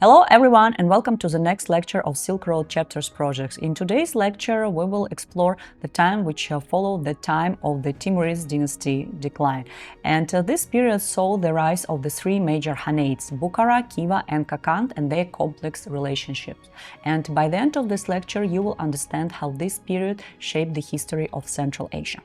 Hello everyone and welcome to the next lecture of Silk Road Chapters project. In today's lecture we will explore the time which followed the time of the Timurids dynasty decline. And this period saw the rise of the three major Khanates, Bukhara, Khiva and Kokand, and their complex relationships. And by the end of this lecture you will understand how this period shaped the history of Central Asia.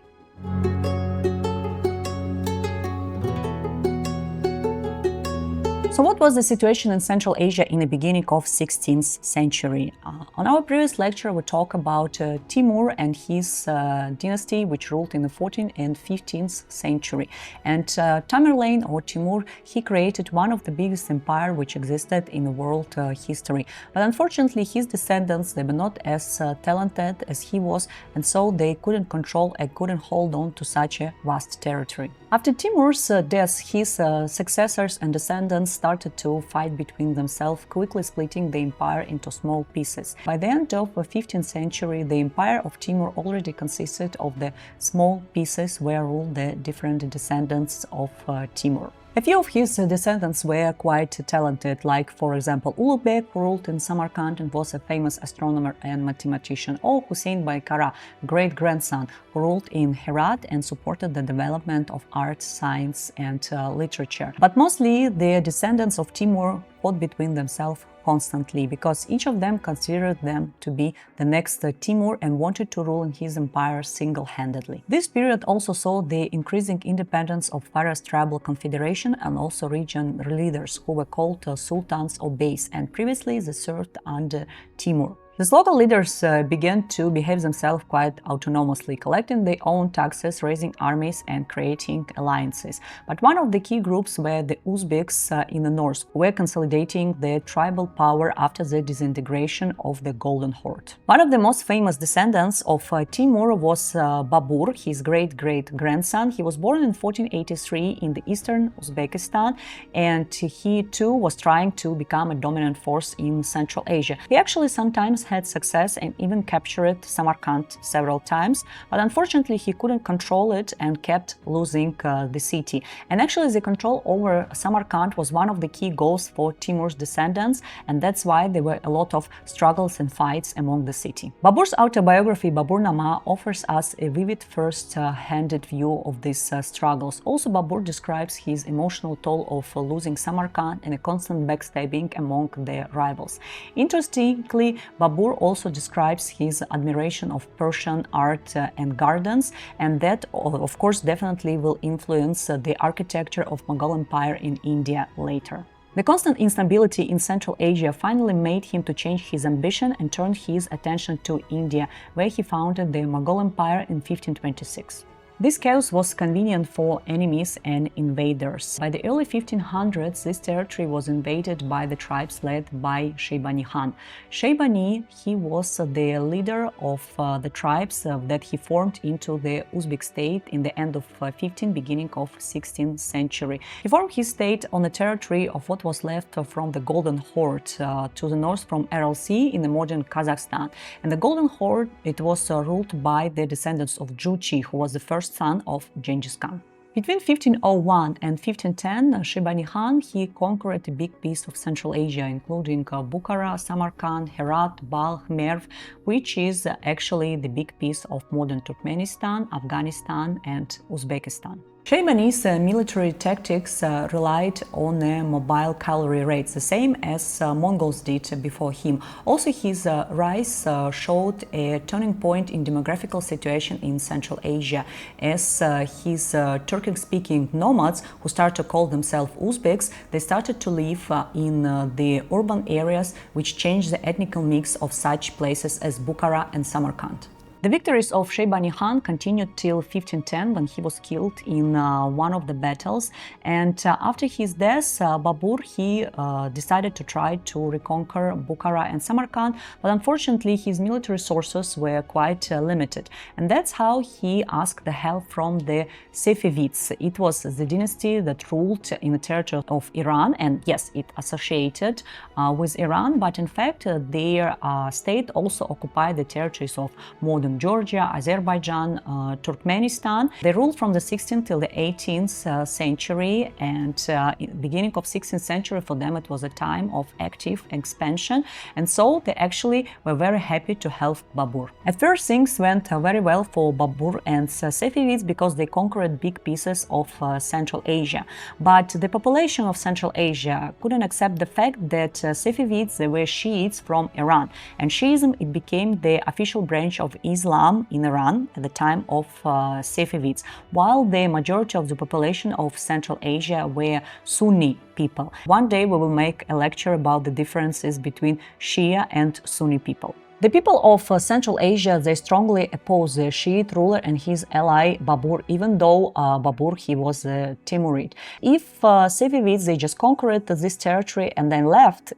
So what was the situation in Central Asia in the beginning of 16th century? On our previous lecture we talked about Timur and his dynasty which ruled in the 14th and 15th century. And Tamerlane or Timur, he created one of the biggest empires which existed in the world history. But unfortunately his descendants, they were not as talented as he was, and so they couldn't control and couldn't hold on to such a vast territory. After Timur's death, his successors and descendants started to fight between themselves, quickly splitting the empire into small pieces. By the end of the 15th century, the empire of Timur already consisted of the small pieces where ruled the different descendants of Timur. A few of his descendants were quite talented, like for example Uzbek, who ruled in Samarkand and was a famous astronomer and mathematician, or Hussein Bey Kara, great-grandson, who ruled in Herat and supported the development of art, science and literature. But mostly the descendants of Timur fought between themselves constantly, because each of them considered them to be the next Timur and wanted to rule in his empire single-handedly. This period also saw the increasing independence of various tribal confederations and also region leaders who were called sultans or beys, and previously they served under Timur. These local leaders began to behave themselves quite autonomously, collecting their own taxes, raising armies and creating alliances. But one of the key groups were the Uzbeks in the north, who were consolidating their tribal power after the disintegration of the Golden Horde. One of the most famous descendants of Timur was Babur, his great-great-grandson. He was born in 1483 in the eastern Uzbekistan, and he too was trying to become a dominant force in Central Asia. He actually sometimes had success and even captured Samarkand several times, but unfortunately he couldn't control it and kept losing the city. And actually the control over Samarkand was one of the key goals for Timur's descendants, and that's why there were a lot of struggles and fights among the city. Babur's autobiography Baburnama offers us a vivid first-handed view of these struggles. Also Babur describes his emotional toll of losing Samarkand and a constant backstabbing among their rivals. Interestingly, Babur also describes his admiration of Persian art and gardens, and that of course definitely will influence the architecture of Mughal Empire in India later. The constant instability in Central Asia finally made him to change his ambition and turn his attention to India, where he founded the Mughal Empire in 1526. This chaos was convenient for enemies and invaders. By the early 1500s, this territory was invaded by the tribes led by Shaybani Khan. Shaybani, he was the leader of the tribes that he formed into the Uzbek state in the end of 15th, beginning of 16th century. He formed his state on the territory of what was left from the Golden Horde to the north from Aral Sea in the modern Kazakhstan. And the Golden Horde, it was ruled by the descendants of Juchi, who was the first son of Genghis Khan. Between 1501 and 1510, Shaybani Khan, he conquered a big piece of Central Asia, including Bukhara, Samarkand, Herat, Balkh, Merv, which is actually the big piece of modern Turkmenistan, Afghanistan and Uzbekistan. Shaybani's military tactics relied on mobile cavalry raids, the same as Mongols did before him. Also, his rise showed a turning point in demographical situation in Central Asia, as his Turkic-speaking nomads, who started to call themselves Uzbeks, they started to live in the urban areas, which changed the ethnic mix of such places as Bukhara and Samarkand. The victories of Shaybani Khan continued till 1510, when he was killed in one of the battles, and after his death Babur, he decided to try to reconquer Bukhara and Samarkand, but unfortunately his military resources were quite limited, and that's how he asked the help from the Safavids. It was the dynasty that ruled in the territory of Iran, and yes, it associated with Iran, but in fact their state also occupied the territories of modern Georgia, Azerbaijan, Turkmenistan. They ruled from the 16th till the 18th century, and in the beginning of 16th century for them it was a time of active expansion, and so they actually were very happy to help Babur. At first things went very well for Babur and Safavids because they conquered big pieces of Central Asia, but the population of Central Asia couldn't accept the fact that Safavids, they were Shiites from Iran, and Shiism, it became the official branch of Islam in Iran at the time of Safavids, while the majority of the population of Central Asia were Sunni people. One day we will make a lecture about the differences between Shia and Sunni people. The people of Central Asia, they strongly oppose the Shiite ruler and his ally Babur, even though Babur, he was a Timurid. If Safavids, they just conquered this territory and then left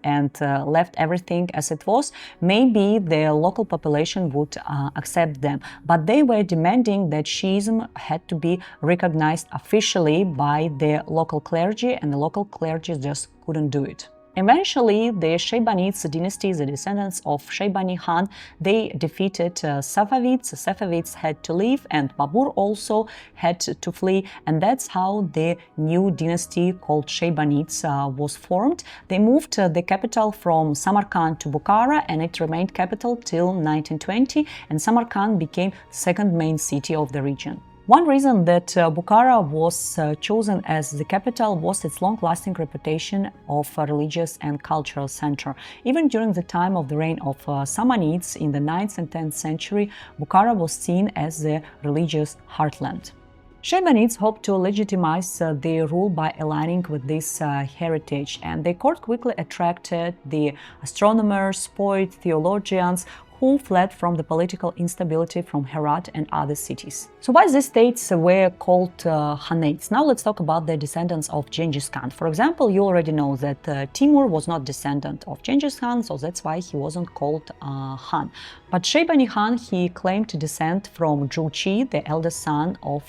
everything as it was, maybe the local population would accept them. But they were demanding that Shiism had to be recognized officially by the local clergy, and the local clergy just couldn't do it. Eventually, the Shaybani dynasty, the descendants of Shaybani Khan, they defeated Safavids. Safavids had to leave, and Babur also had to flee, and that's how the new dynasty called Shaybanids was formed. They moved the capital from Samarkand to Bukhara, and it remained capital till 1920, and Samarkand became the second main city of the region. One reason that Bukhara was chosen as the capital was its long-lasting reputation of a religious and cultural center. Even during the time of the reign of Samanids in the 9th and 10th century, Bukhara was seen as the religious heartland. Shaybanids hoped to legitimize their rule by aligning with this heritage, and their court quickly attracted the astronomers, poets, theologians, who fled from the political instability from Herat and other cities. So why these states were called Khanates? Now let's talk about the descendants of Genghis Khan. For example, you already know that Timur was not descendant of Genghis Khan, so that's why he wasn't called Khan. But Shaybani Khan, he claimed to descend from Juchi, the eldest son of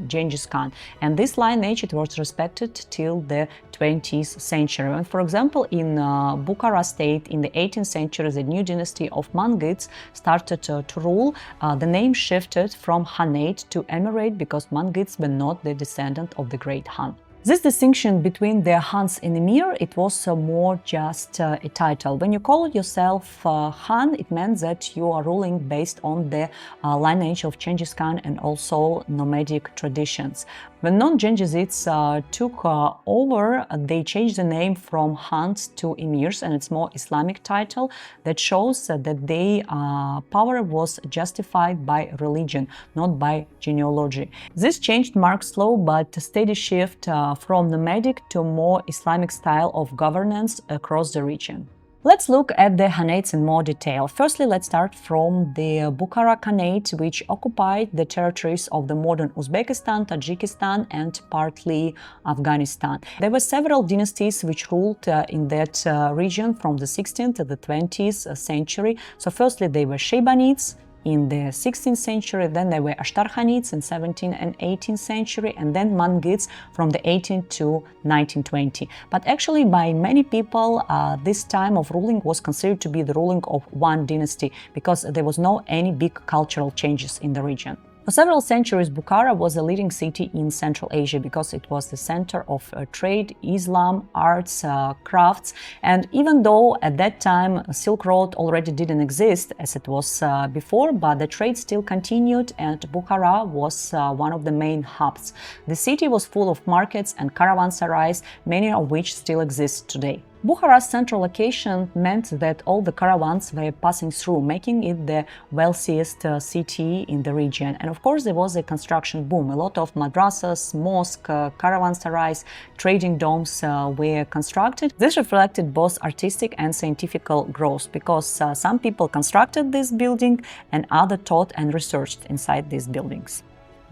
Genghis Khan. And this lineage, it was respected till the 20th century. And for example, in Bukhara state in the 18th century, the new dynasty of Mangids started to rule. The name shifted from Khanate to Emirate because Mangids were not the descendant of the great Khan. This distinction between the Khans and Emir, it was more just a title. When you call yourself Khan, it meant that you are ruling based on the lineage of Genghis Khan and also nomadic traditions. When non-Genghisids took over, they changed the name from Khans to Emirs, and it's more Islamic title that shows that their power was justified by religion, not by genealogy. This change marks slow but steady shift from nomadic to more Islamic style of governance across the region. Let's look at the Khanates in more detail. Firstly, let's start from the Bukhara Khanate, which occupied the territories of the modern Uzbekistan, Tajikistan, and partly Afghanistan. There were several dynasties which ruled in that region from the 16th to the 20th century. So firstly, they were Shaybanids in the 16th century, then there were Ashtarkhanids in 17th and 18th century, and then Mangids from the 18th to 1920. But actually, by many people, this time of ruling was considered to be the ruling of one dynasty because there was no any big cultural changes in the region. For several centuries, Bukhara was a leading city in Central Asia because it was the center of trade, Islam, arts, crafts, and even though at that time Silk Road already didn't exist as it was before, but the trade still continued and Bukhara was one of the main hubs. The city was full of markets and caravanserais, many of which still exist today. Bukhara's central location meant that all the caravans were passing through, making it the wealthiest city in the region. And of course, there was a construction boom. A lot of madrasahs, mosques, caravanserais, trading domes were constructed. This reflected both artistic and scientific growth because some people constructed this building and others taught and researched inside these buildings.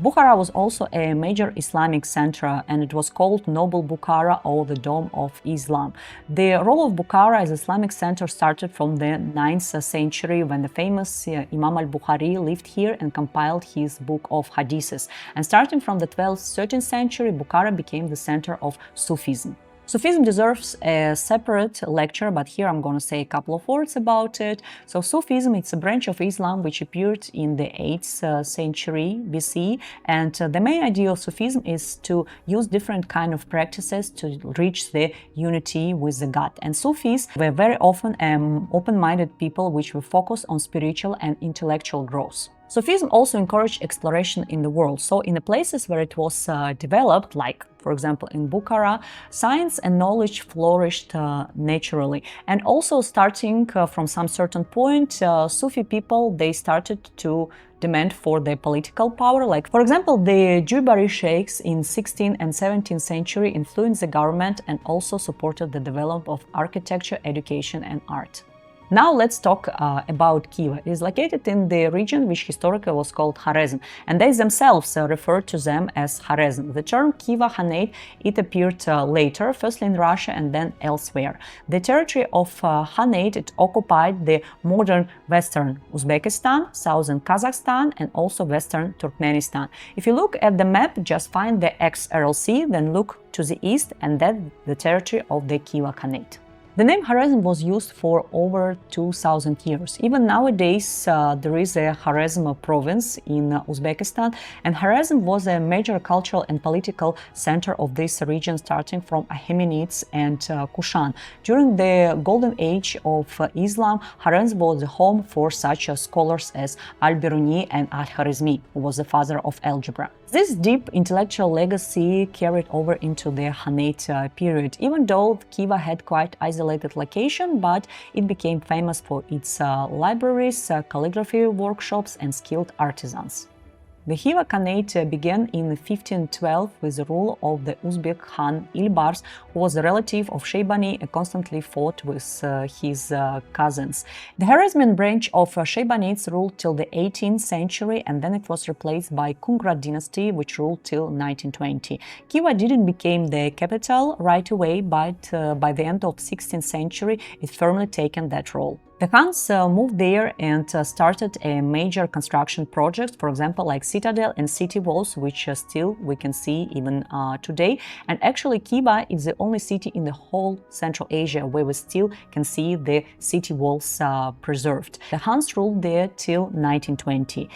Bukhara was also a major Islamic center, and it was called Noble Bukhara or the Dome of Islam. The role of Bukhara as Islamic center started from the 9th century when the famous Imam al-Bukhari lived here and compiled his book of hadiths. And starting from the 12th, 13th century, Bukhara became the center of Sufism. Sufism deserves a separate lecture, but here I'm going to say a couple of words about it. So Sufism, it's a branch of Islam which appeared in the 8th century BC, and the main idea of Sufism is to use different kind of practices to reach the unity with the God. And Sufis were very often open-minded people which were focused on spiritual and intellectual growth. Sufism also encouraged exploration in the world. So in the places where it was developed, like for example in Bukhara, science and knowledge flourished naturally. And also starting from some certain point, Sufi people, they started to demand for their political power. Like for example, the Juybari sheikhs in 16th and 17th century influenced the government and also supported the development of architecture, education and art. Now let's talk about Khiva. It is located in the region which historically was called Khorezm, and they themselves refer to them as Khorezm. The term Khiva Khanate, it appeared later, firstly in Russia and then elsewhere. The territory of Khanate, it occupied the modern western Uzbekistan, southern Kazakhstan and also western Turkmenistan. If you look at the map, just find the XRLC, then look to the east and that's the territory of the Khiva Khanate. The name Khorezm was used for over 2000 years. Even nowadays, there is a Khorezm province in Uzbekistan, and Khorezm was a major cultural and political center of this region starting from Achaemenids and Kushan. During the golden age of Islam, Khorezm was the home for such scholars as Al-Biruni and Al-Khwarizmi, who was the father of algebra. This deep intellectual legacy carried over into the Khanate period, even though Khiva had quite isolated location, but it became famous for its libraries, calligraphy workshops and skilled artisans. The Khiva Khanate began in 1512 with the rule of the Uzbek Khan Ilbars, who was a relative of Shaybani and constantly fought with his cousins. The Khwarezmian branch of Shaybanids ruled till the 18th century, and then it was replaced by Kungra dynasty, which ruled till 1920. Khiva didn't become the capital right away, but by the end of 16th century, it firmly taken that role. The Khans moved there and started a major construction project, for example, like citadel and city walls, which still we can see even today. And actually, Khiva is the only city in the whole Central Asia where we still can see the city walls preserved. The Khans ruled there till 1920.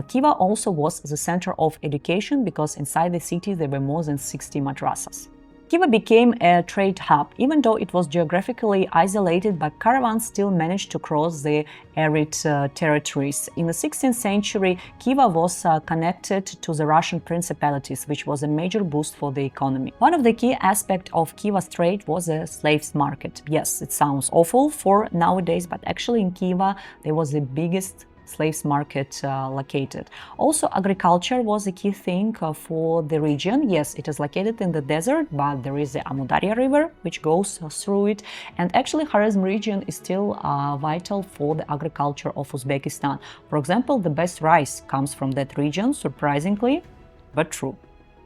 Khiva also was the center of education because inside the city there were more than 60 madrasahs. Khiva became a trade hub, even though it was geographically isolated, but caravans still managed to cross the arid territories. In the 16th century, Khiva was connected to the Russian principalities, which was a major boost for the economy. One of the key aspects of Khiva's trade was a slaves market. Yes, it sounds awful for nowadays, but actually in Khiva there was the biggest slaves market located. Also, agriculture was a key thing for the region. Yes, it is located in the desert, but there is the Amudarya river which goes through it, and actually Khorezm region is still vital for the agriculture of Uzbekistan. For example, the best rice comes from that region, surprisingly, but true.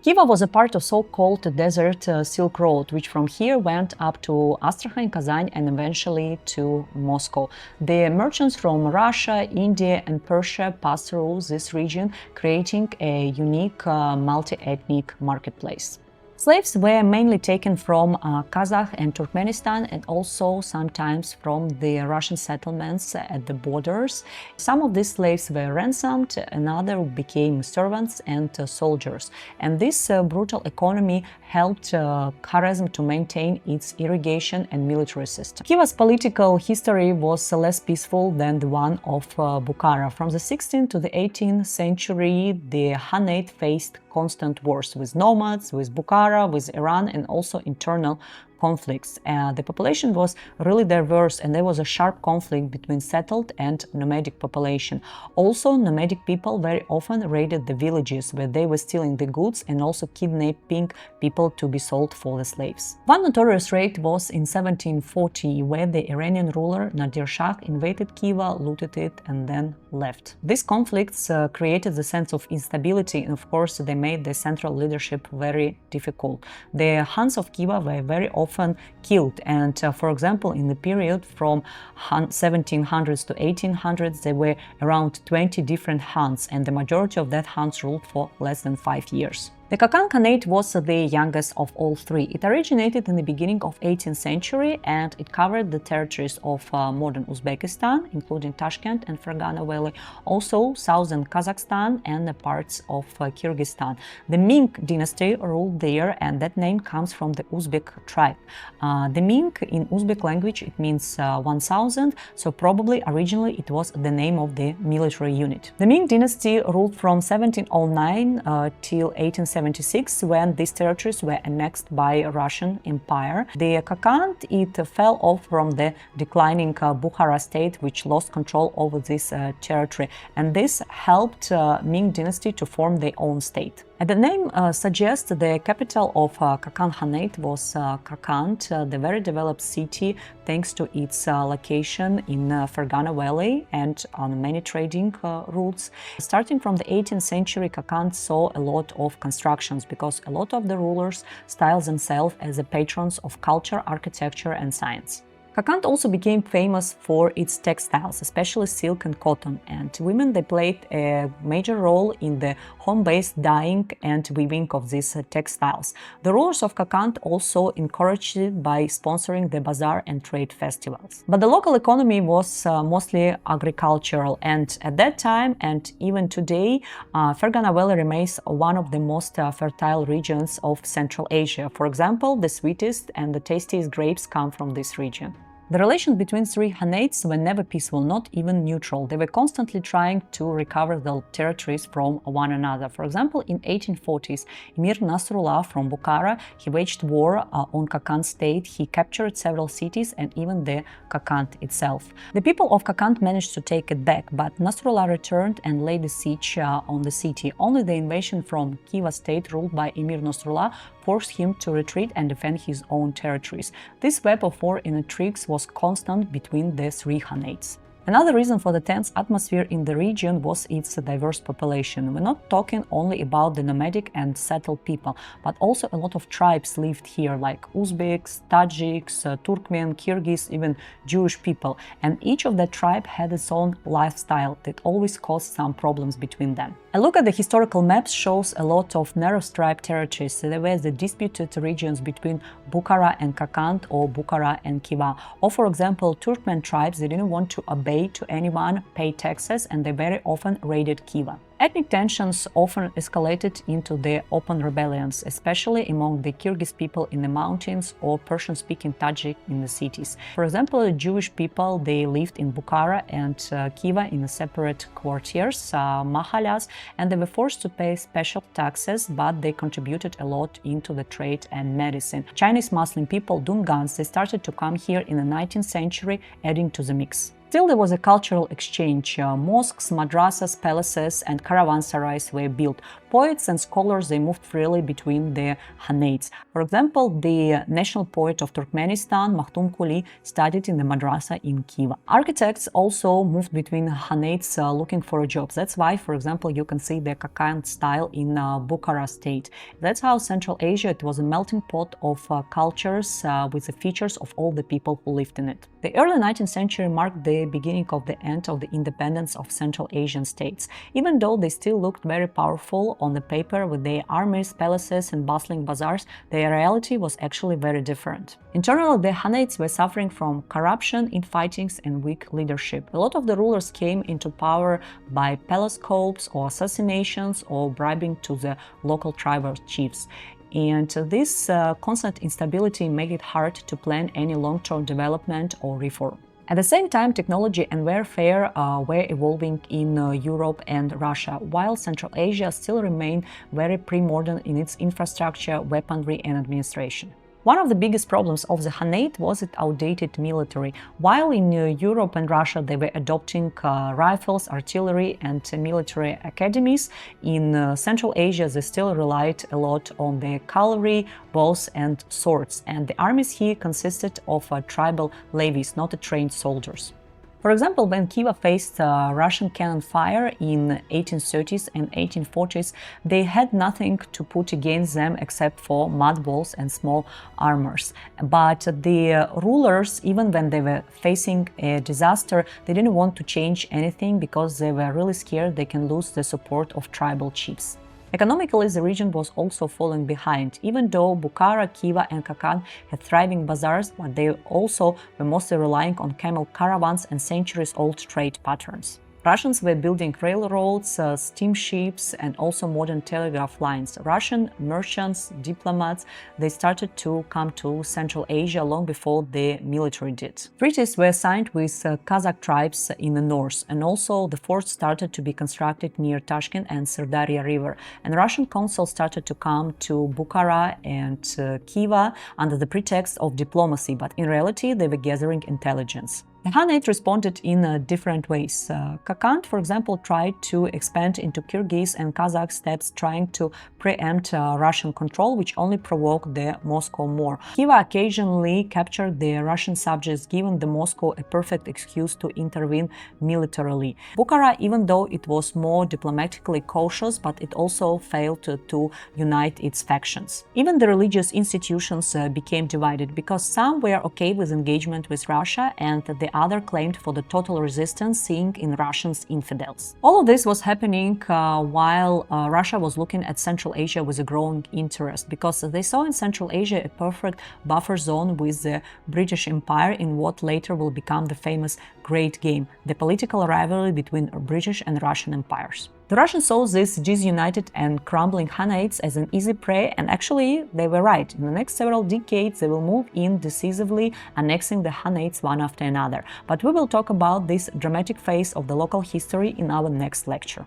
Khiva was a part of so-called Desert Silk Road, which from here went up to Astrakhan, Kazan and eventually to Moscow. The merchants from Russia, India and Persia passed through this region, creating a unique multi-ethnic marketplace. Slaves were mainly taken from Kazakh and Turkmenistan and also sometimes from the Russian settlements at the borders. Some of these slaves were ransomed, another became servants and soldiers. And this brutal economy helped Khorezm to maintain its irrigation and military system. Khiva's political history was less peaceful than the one of Bukhara. From the 16th to the 18th century, the Khanate faced constant wars with nomads, with Bukhara, with Iran, and also internal conflicts. The population was really diverse and there was a sharp conflict between settled and nomadic population. Also, nomadic people very often raided the villages where they were stealing the goods and also kidnapping people to be sold for the slaves. One notorious raid was in 1740 where the Iranian ruler Nadir Shah invaded Khiva, looted it and then left. These conflicts created the sense of instability and of course they made the central leadership very difficult. The Khans of Khiva were very often killed and for example in the period from 1700s to 1800s there were around 20 different Khans and the majority of that Khans ruled for less than 5 years. The Kokand Khanate was the youngest of all three. It originated in the beginning of 18th century and it covered the territories of modern Uzbekistan, including Tashkent and Fergana Valley, also southern Kazakhstan and the parts of Kyrgyzstan. The Ming dynasty ruled there, and that name comes from the Uzbek tribe. The Ming in Uzbek language, it means 1000, so probably originally it was the name of the military unit. The Ming dynasty ruled from 1709 till 1876, when these territories were annexed by Russian Empire. The Kokand, it fell off from the declining Bukhara state, which lost control over this territory, and this helped Ming dynasty to form their own state. And the name suggests the capital of Kokand Khanate was Kokand, the very developed city thanks to its location in Fergana Valley and on many trading routes. Starting from the 18th century, Kokand saw a lot of constructions because a lot of the rulers styled themselves as the patrons of culture, architecture and science. Kokand also became famous for its textiles, especially silk and cotton, and women, they played a major role in the home-based dyeing and weaving of these textiles. The rulers of Kokand also encouraged it by sponsoring the bazaar and trade festivals. But the local economy was mostly agricultural, and at that time and even today, Fergana Valley remains one of the most fertile regions of Central Asia. For example, the sweetest and the tastiest grapes come from this region. The relations between three Khanates were never peaceful, not even neutral. They were constantly trying to recover the territories from one another. For example, in 1840s, Emir Nasrullah from Bukhara, he waged war on Kokand state. He captured several cities and even the Kokand itself. The people of Kokand managed to take it back, but Nasrullah returned and laid a siege on the city. Only the invasion from Khiva state, ruled by Emir Nasrullah, forced him to retreat and defend his own territories. This web of war and intrigues was constant between the three Khanates. Another reason for the tense atmosphere in the region was its diverse population. We're not talking only about the nomadic and settled people, but also a lot of tribes lived here, like Uzbeks, Tajiks, Turkmen, Kyrgyz, even Jewish people. And each of the tribe had its own lifestyle that always caused some problems between them. A look at the historical maps shows a lot of narrow stripe territories. So there were the disputed regions between Bukhara and Kokand, or Bukhara and Khiva. Or for example, Turkmen tribes, they didn't want to obey to anyone, pay taxes, and they very often raided Khiva. Ethnic tensions often escalated into the open rebellions, especially among the Kyrgyz people in the mountains or Persian-speaking Tajik in the cities. For example, Jewish people, they lived in Bukhara and Khiva in separate quartiers, mahallas, and they were forced to pay special taxes, but they contributed a lot into the trade and medicine. Chinese Muslim people, Dungans, they started to come here in the 19th century, adding to the mix. Still, there was a cultural exchange. Mosques, madrasahs, palaces and caravansarais were built. Poets and scholars, they moved freely between the Khanates. For example, the national poet of Turkmenistan, Makhtum Kuli, studied in the madrasa in Khiva. Architects also moved between Khanates looking for jobs. That's why, for example, you can see the Kokand style in Bukhara state. That's how Central Asia, it was a melting pot of cultures with the features of all the people who lived in it. The early 19th century marked the beginning of the end of the independence of Central Asian states. Even though they still looked very powerful on the paper with their armies, palaces and bustling bazaars, their reality was actually very different. Internally, the Khanates were suffering from corruption, infightings and weak leadership. A lot of the rulers came into power by palace coups or assassinations or bribing to the local tribal chiefs. And this constant instability made it hard to plan any long-term development or reform. At the same time, technology and warfare were evolving in Europe and Russia, while Central Asia still remained very pre-modern in its infrastructure, weaponry and administration. One of the biggest problems of the Khanate was its outdated military. While in Europe and Russia they were adopting rifles, artillery and military academies, in Central Asia they still relied a lot on the cavalry, bows and swords, and the armies here consisted of tribal levies, not trained soldiers. For example, when Khiva faced Russian cannon fire in 1830s and 1840s, they had nothing to put against them except for mud balls and small armors. But the rulers, even when they were facing a disaster, they didn't want to change anything because they were really scared they can lose the support of tribal chiefs. Economically, the region was also falling behind, even though Bukhara, Khiva and Kokand had thriving bazaars, but they also were mostly relying on camel caravans and centuries-old trade patterns. Russians were building railroads, steamships, and also modern telegraph lines. Russian merchants, diplomats, they started to come to Central Asia long before the military did. Treaties were signed with Kazakh tribes in the north, and also the forts started to be constructed near Tashkent and Sirdarya River. And Russian consuls started to come to Bukhara and Khiva under the pretext of diplomacy, but in reality they were gathering intelligence. The Khanate responded in different ways. Kokand, for example, tried to expand into Kyrgyz and Kazakh steppes, trying to preempt Russian control, which only provoked the Moscow War. Khiva occasionally captured the Russian subjects, giving the Moscow a perfect excuse to intervene militarily. Bukhara, even though it was more diplomatically cautious, but it also failed to unite its factions. Even the religious institutions became divided, because some were okay with engagement with Russia and the other claimed for the total resistance, seeing in Russians infidels. All of this was happening while Russia was looking at Central Asia with a growing interest, because they saw in Central Asia a perfect buffer zone with the British Empire in what later will become the famous Great Game, the political rivalry between British and Russian empires. The Russians saw these disunited and crumbling Khanates as an easy prey, and actually they were right. In the next several decades they will move in decisively, annexing the Khanates one after another. But we will talk about this dramatic phase of the local history in our next lecture.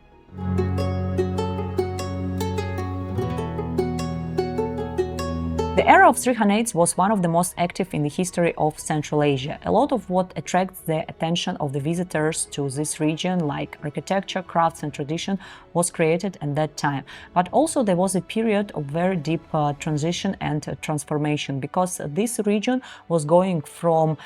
The era of three Khanates was one of the most active in the history of Central Asia. A lot of what attracts the attention of the visitors to this region, like architecture, crafts and tradition, was created at that time. But also there was a period of very deep transition and transformation, because this region was going from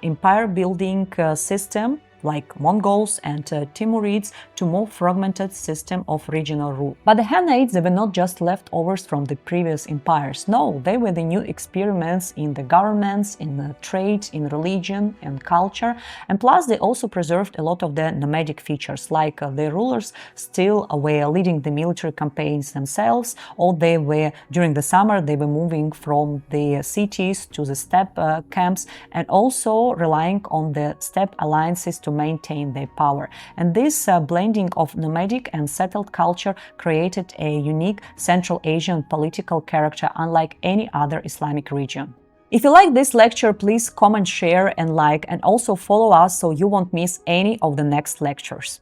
empire building system like Mongols and Timurids to more fragmented system of regional rule. But the Khanates, they were not just leftovers from the previous empires. No, they were the new experiments in the governments, in trade, in religion and culture. And plus they also preserved a lot of the nomadic features, like their rulers still were leading the military campaigns themselves, or they were, during the summer, they were moving from the cities to the steppe camps, and also relying on the steppe alliances to maintain their power. And this blending of nomadic and settled culture created a unique Central Asian political character unlike any other Islamic region. If you like this lecture, please comment, share and like, and also follow us so you won't miss any of the next lectures.